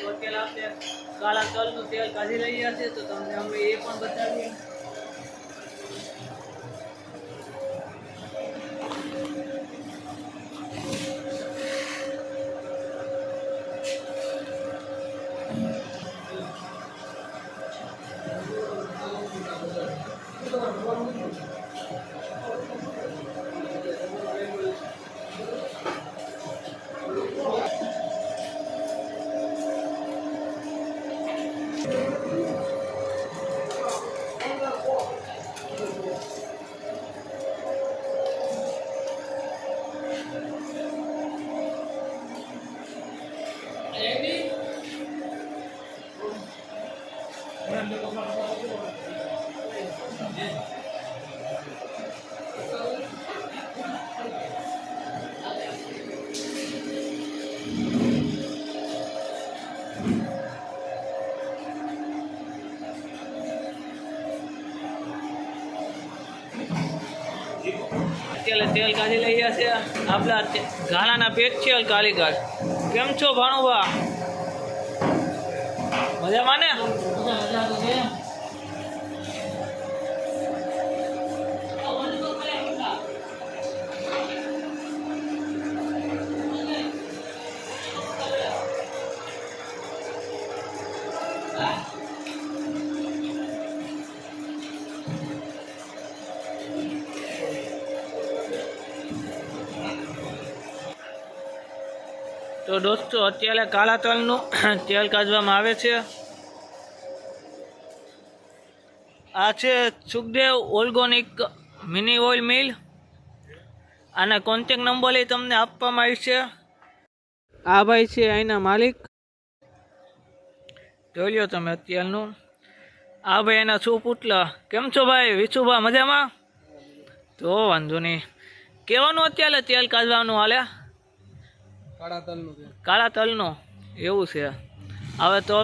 તો અત્યારે આપણે કાળા તલનું તેલ કાઢી રહ્યા છીએ, તો તમને અમે એ પણ બતાવીએ. અત્યારે તેલ કાઢી લઈએ છીએ. આપણા ગાળાના પેટ છે કાલીઘાટ. કેમ છો ભાણુભા? મજામાં ને? તો દોસ્તો અત્યારે કાળા તલનું તેલ કાઢવામાં આવે છે. આ છે Sukhdev organic mini oil mill. આના કોન્ટેક નંબર એ તમને આપવામાં આવી છે. આ ભાઈ છે અહીંના માલિક. જોઈ લો તમે અત્યારનું. આ ભાઈ એના શું પુતલા. કેમ છો ભાઈ વિશુભા? મજામાં? તો વાંધો નહીં. કેવાનું અત્યારે તેલ કાઢવાનું હાલે? કાળા તલનું એવું છે. હવે તો